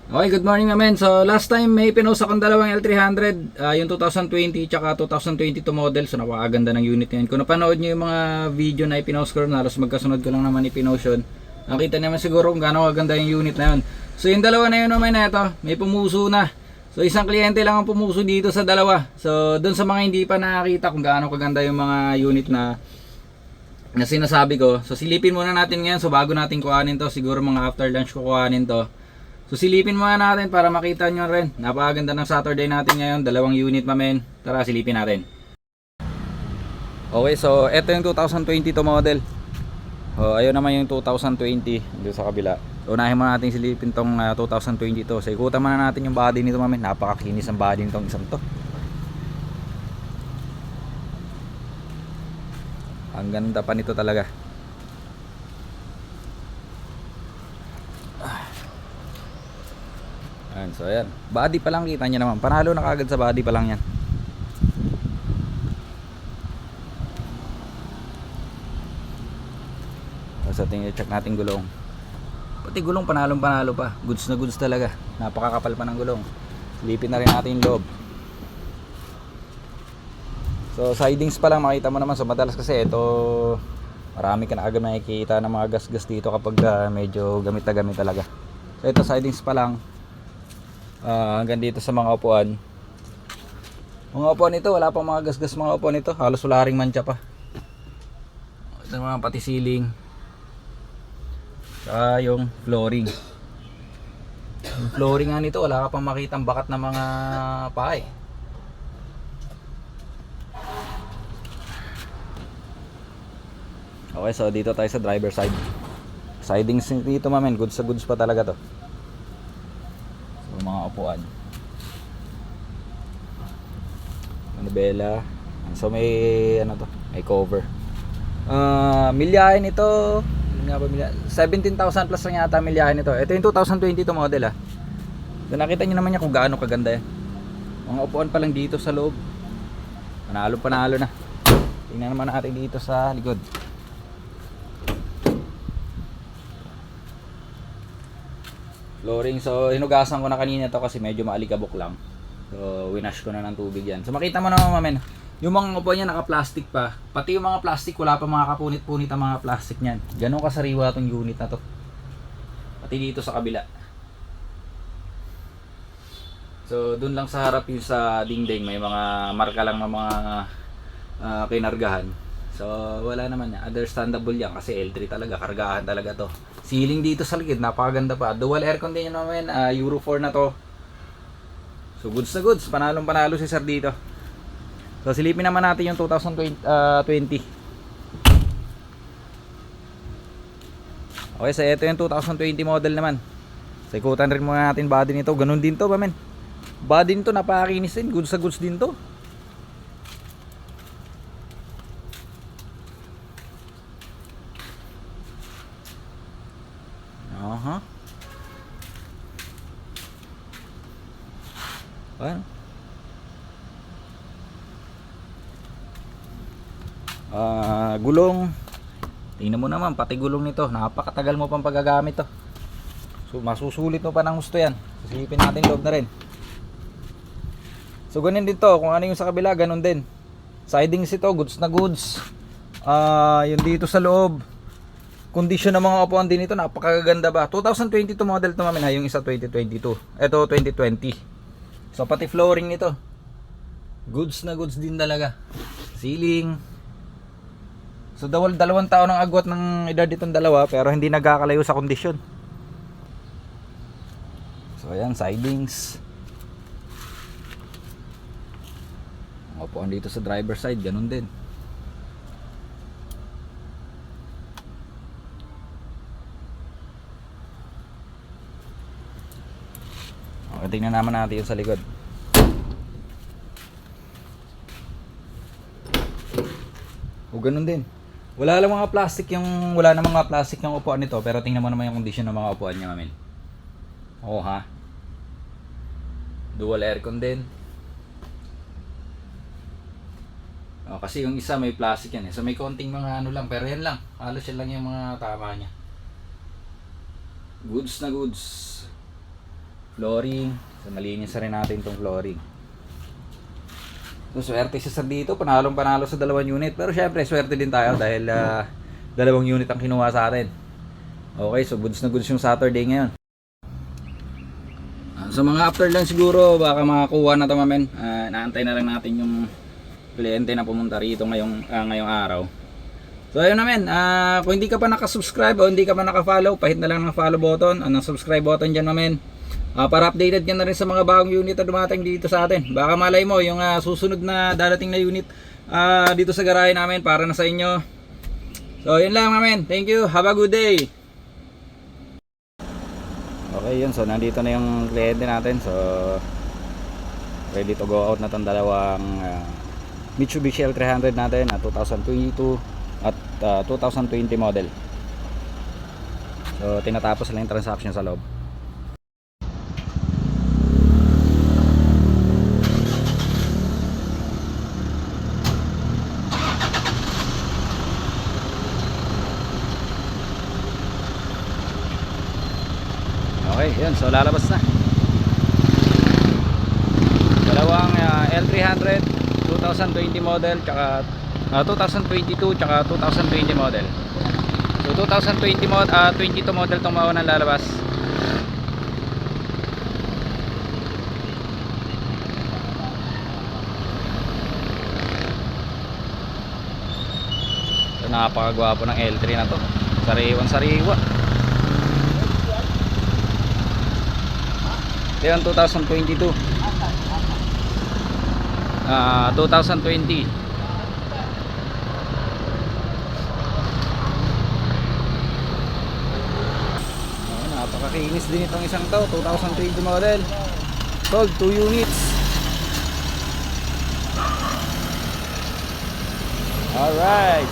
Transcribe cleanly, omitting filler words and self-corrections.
Okay, good morning naman. So last time may pinost akong dalawang L300, yung 2020 tsaka 2022 model. So napakaganda ng unit ngayon. Kung napanood nyo yung mga video na ipinost ko, halos magkasunod ko lang naman ipinost yun. Nakita naman siguro kung gaano kaganda yung unit na yun. So yung dalawa na yun naman na ito, may pumuso na. So isang kliyente lang ang pumuso dito sa dalawa. So dun sa mga hindi pa nakakita kung gaano kaganda yung mga unit na sinasabi ko. So silipin muna natin ngayon. So bago natin kuhanin to, siguro mga after lunch ko kuhanin to. So silipin muna natin para makita nyo rin. Napakaganda ng Saturday natin ngayon. Dalawang unit pa men. Tara silipin natin. Okay, so ito yung 2022 model. Ayun naman yung 2020 dito sa kabila. So unahin muna natin silipin tong 2022. So ikutan muna natin yung body nito mamen. Napakakinis ang body nitong isang to. Ang ganda pa nito talaga. Ayan, so ayan. Body pa lang kita nyo naman. Panalo na kagad sa body pa lang yan. So tingin check natin gulong. Pati gulong panalong panalo pa. Goods na goods talaga. Napakakapal pa ng gulong. Silipin na rin natin yung loob. So sidings pa lang makita mo naman. So madalas kasi ito marami ka na agad makikita ng mga gas-gas dito kapag medyo gamit na gamit talaga. So ito sidings pa lang. Hanggang dito sa mga upuan. Mga upuan nito wala pang mga gasgas mga upuan nito. Halos wala ring mancha pa. Ito mga pati ceiling. Saka yung flooring. Yung flooring nga nito wala ka pang makitang bakat na mga paay. Okay, so dito tayo sa driver side. Sidings dito mamen, goods sa goods pa talaga to. So mga upuan. Manubela. So may ano to, may cover. Milyahin ito, 17,000 plus lang yata milyahin ito. Ito yung 2022 model ah. So, nakita niyo naman niya kung gaano kaganda yan. Mga upuan pa lang dito sa loob. Panalo na. Tingnan naman natin dito sa likod. Flooring, so hinugasan ko na kanina to kasi medyo maalikabok lang. So winash ko na ng tubig yan. So makita mo naman mamen, yung mga upuan niya naka-plastic pa. Pati yung mga plastic wala pa mga kapunit-punit ang mga plastic niyan. Ganun kasariwa tong unit na to. Pati dito sa kabila. So dun lang sa harap yung sa dingding may mga marka lang ng mga kinargahan. So wala naman, understandable yan kasi L3 talaga, kargahan talaga to. Ceiling dito sa likod, napakaganda pa. Dual aircon din yun naman, Euro 4 na to. So goods na goods, panalong panalo si sir dito. So silipin naman natin yung 2020. Okay, so ito yung 2020 model naman. So ikutan rin muna natin body nito, ganun din to ba men. Body nito napakakinis din, goods na goods din to. Ayan. Gulong. Tingnan mo naman pati gulong nito, napakatagal mo pang paggagamit to. So masusulit mo pa ng gusto yan. Silipin natin loob na rin. So ganun din to, kung ano yung sa kabila ganun din. Sidings ito, goods na goods. Yung dito sa loob, condition ng mga upuan din ito, napakaganda ba. 2022 model to mamin ha, yung isa 2022. Ito 2020. So pati flooring nito, goods na goods din talaga. Ceiling. So dalawang taon ang agwat ng edad itong dalawa pero hindi nagkakalayo sa kondisyon. So ayan, sidings. Ang upuan dito sa driver side, ganun din. Okay, tingnan naman natin yung sa likod. O ganun din. Wala lang mga plastic wala na mga plastic yung upuan nito, pero tingnan mo naman yung condition ng mga upuan niya, mamin. Oo ha. Dual aircon din. Kasi yung isa may plastic yan eh. So may konting mga ano lang, pero yan lang. Halos yan lang yung mga tama niya. Goods na goods. flooring. So malinis na rin natin itong flooring. So swerte si sir dito, panalong panalo sa dalawang unit. Pero syempre swerte din tayo dahil dalawang unit ang kinuha sa atin. Okay, so goods na goods yung Saturday ngayon. So mga after lang siguro baka makakuha na ito mamen. Naantay na lang natin yung kliyente na pumunta rito ngayong araw. So ayun naman, kung hindi ka pa nakasubscribe o hindi ka pa nakafollow, pahit na lang ng follow button o ng subscribe button dyan mamen. Para updated ka na rin sa mga bagong unit na dumating dito sa atin. Baka malay mo yung susunod na dadating na unit dito sa garahe namin para na sa inyo. So yun lang mamen, thank you, have a good day. Okay yun, so nandito na yung kliyente natin. So ready to go out na itong dalawang Mitsubishi L300 natin na 2022 at 2020 model. So tinatapos lang yung transaction sa loob. Okay, yun, so lalabas na dalawang L300 2020 model tsaka 2022 tsaka 2020 model. So 2020 22 model tong maunang lalabas. So napakagwapo ng L3 na to, sariwan sariwa. Yan 2022 2020. Napakakinis din itong isang to, 2020 model. Sold 2 units. Alright.